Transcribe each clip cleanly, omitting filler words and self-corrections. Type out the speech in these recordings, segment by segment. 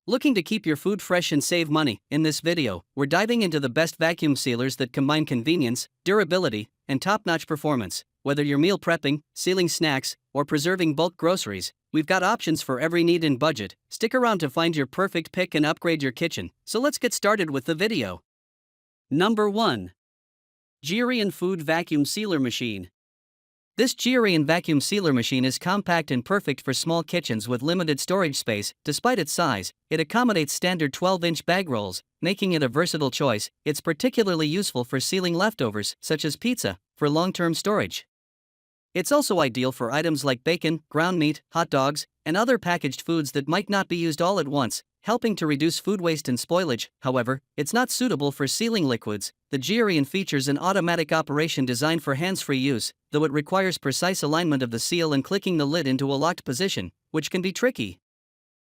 Looking to keep your food fresh and save money? In this video, we're diving into the best vacuum sealers that combine convenience, durability, and top-notch performance. Whether you're meal prepping, sealing snacks, or preserving bulk groceries, we've got options for every need and budget. Stick around to find your perfect pick and upgrade your kitchen. So let's get started with the video. Number 1. GERYON Food Vacuum Sealer Machine. This GERYON vacuum sealer machine is compact and perfect for small kitchens with limited storage space. Despite its size, it accommodates standard 12-inch bag rolls, making it a versatile choice. It's particularly useful for sealing leftovers, such as pizza, for long-term storage. It's also ideal for items like bacon, ground meat, hot dogs, and other packaged foods that might not be used all at once, helping to reduce food waste and spoilage. However, it's not suitable for sealing liquids. The GERYON features an automatic operation designed for hands-free use, though it requires precise alignment of the seal and clicking the lid into a locked position, which can be tricky.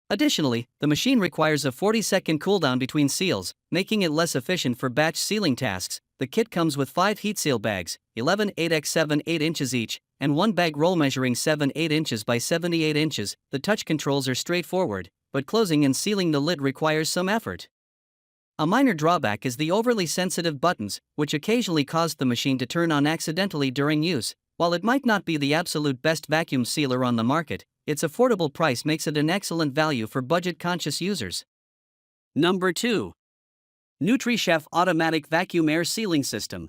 Additionally, the machine requires a 40-second cooldown between seals, making it less efficient for batch sealing tasks. The kit comes with 5 heat seal bags, 11 8x7 8 inches each, and 1 bag roll measuring 7 8 inches by 78 inches. The touch controls are straightforward, but closing and sealing the lid requires some effort. A minor drawback is the overly sensitive buttons, which occasionally cause the machine to turn on accidentally during use. While it might not be the absolute best vacuum sealer on the market, its affordable price makes it an excellent value for budget-conscious users. Number 2. NutriChef Automatic Vacuum Air Sealing System.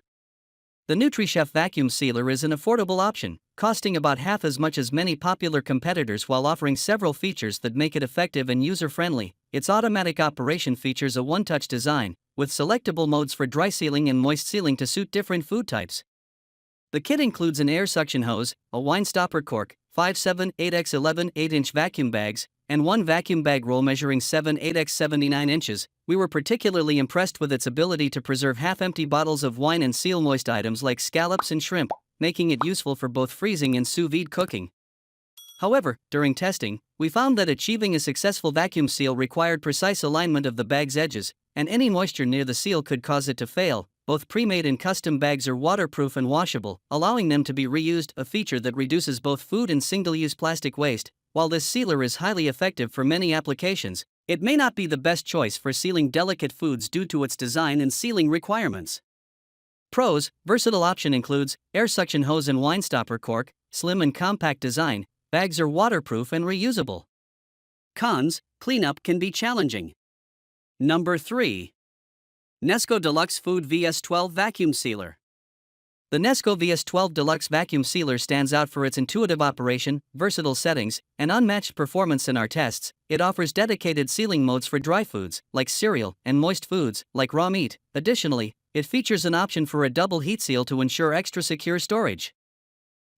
The NutriChef vacuum sealer is an affordable option, costing about half as much as many popular competitors while offering several features that make it effective and user-friendly. Its automatic operation features a one-touch design, with selectable modes for dry sealing and moist sealing to suit different food types. The kit includes an air suction hose, a wine stopper cork, 5 7 8x11 8-inch vacuum bags, and 1 vacuum bag roll measuring 7 8x79 inches. We were particularly impressed with its ability to preserve half-empty bottles of wine and seal moist items like scallops and shrimp, making it useful for both freezing and sous vide cooking. However, during testing, we found that achieving a successful vacuum seal required precise alignment of the bag's edges, and any moisture near the seal could cause it to fail. Both pre-made and custom bags are waterproof and washable, allowing them to be reused, a feature that reduces both food and single-use plastic waste. While this sealer is highly effective for many applications, it may not be the best choice for sealing delicate foods due to its design and sealing requirements. Pros: versatile option includes air suction hose and wine stopper cork, slim and compact design, bags are waterproof and reusable. Cons: cleanup can be challenging. Number 3. Nesco Deluxe Food VS12 Vacuum Sealer. The Nesco VS12 Deluxe Vacuum Sealer stands out for its intuitive operation, versatile settings, and unmatched performance. In our tests, it offers dedicated sealing modes for dry foods, like cereal, and moist foods, like raw meat. Additionally, it features an option for a double heat seal to ensure extra secure storage.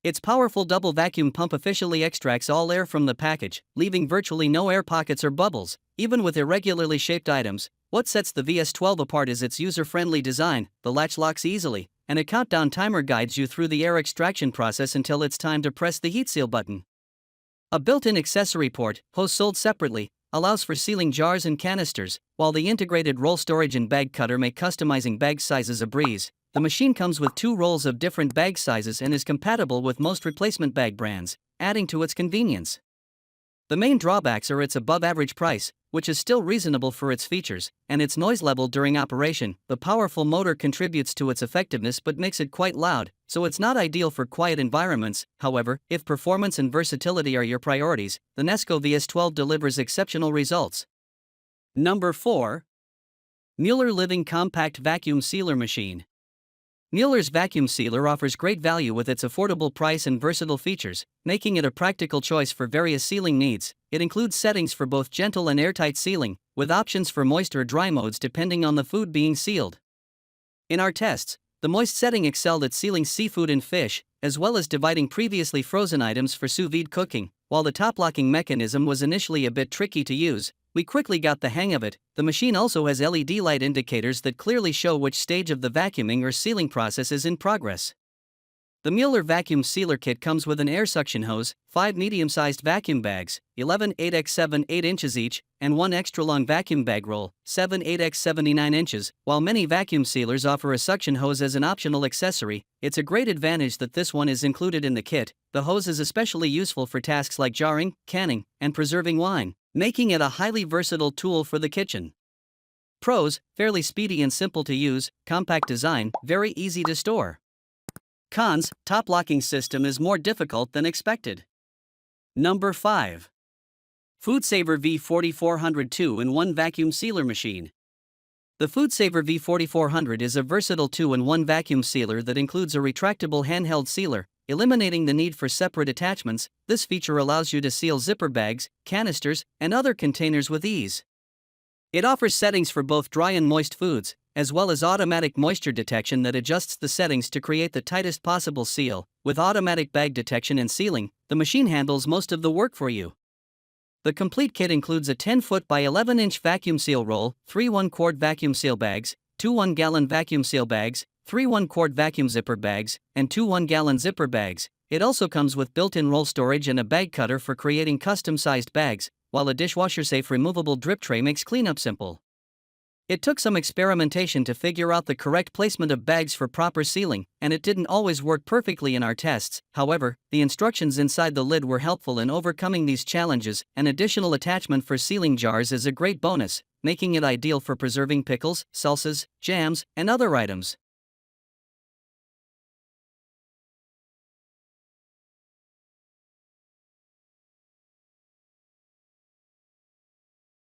Its powerful double vacuum pump efficiently extracts all air from the package, leaving virtually no air pockets or bubbles, even with irregularly shaped items. What sets the VS12 apart is its user-friendly design. The latch locks easily, and a countdown timer guides you through the air extraction process until it's time to press the heat seal button. A built-in accessory port, hose sold separately, allows for sealing jars and canisters, while the integrated roll storage and bag cutter make customizing bag sizes a breeze. The machine comes with 2 rolls of different bag sizes and is compatible with most replacement bag brands, adding to its convenience. The main drawbacks are its above-average price, which is still reasonable for its features, and its noise level during operation. The powerful motor contributes to its effectiveness but makes it quite loud, so it's not ideal for quiet environments. However, if performance and versatility are your priorities, the Nesco VS12 delivers exceptional results. Number 4. MuellerLiving Compact Vacuum Sealer Machine. Mueller's vacuum sealer offers great value with its affordable price and versatile features, making it a practical choice for various sealing needs. It includes settings for both gentle and airtight sealing, with options for moist or dry modes depending on the food being sealed. In our tests, the moist setting excelled at sealing seafood and fish, as well as dividing previously frozen items for sous vide cooking. While the top-locking mechanism was initially a bit tricky to use, we quickly got the hang of it. The machine also has LED light indicators that clearly show which stage of the vacuuming or sealing process is in progress. The Mueller vacuum sealer kit comes with an air suction hose, 5 medium-sized vacuum bags, 11 8x7 8 inches each, and 1 extra-long vacuum bag roll, 7 8x79 inches. While many vacuum sealers offer a suction hose as an optional accessory, it's a great advantage that this one is included in the kit. The hose is especially useful for tasks like jarring, canning, and preserving wine. making it a highly versatile tool for the kitchen. Pros: fairly speedy and simple to use, compact design, very easy to store. Cons: top locking system is more difficult than expected. Number 5. FoodSaver V4400 2-in-1 Vacuum Sealer Machine. The FoodSaver V4400 is a versatile 2-in-1 vacuum sealer that includes a retractable handheld sealer, eliminating the need for separate attachments. This feature allows you to seal zipper bags, canisters, and other containers with ease. It offers settings for both dry and moist foods, as well as automatic moisture detection that adjusts the settings to create the tightest possible seal. With automatic bag detection and sealing, the machine handles most of the work for you. The complete kit includes a 10-foot by 11-inch vacuum seal roll, 3 1-quart vacuum seal bags, 2 1-gallon vacuum seal bags, 3 1-quart vacuum zipper bags, and 2 1-gallon zipper bags. It also comes with built-in roll storage and a bag cutter for creating custom-sized bags, while a dishwasher-safe removable drip tray makes cleanup simple. It took some experimentation to figure out the correct placement of bags for proper sealing, and it didn't always work perfectly in our tests. However, the instructions inside the lid were helpful in overcoming these challenges. An additional attachment for sealing jars is a great bonus, making it ideal for preserving pickles, salsas, jams, and other items.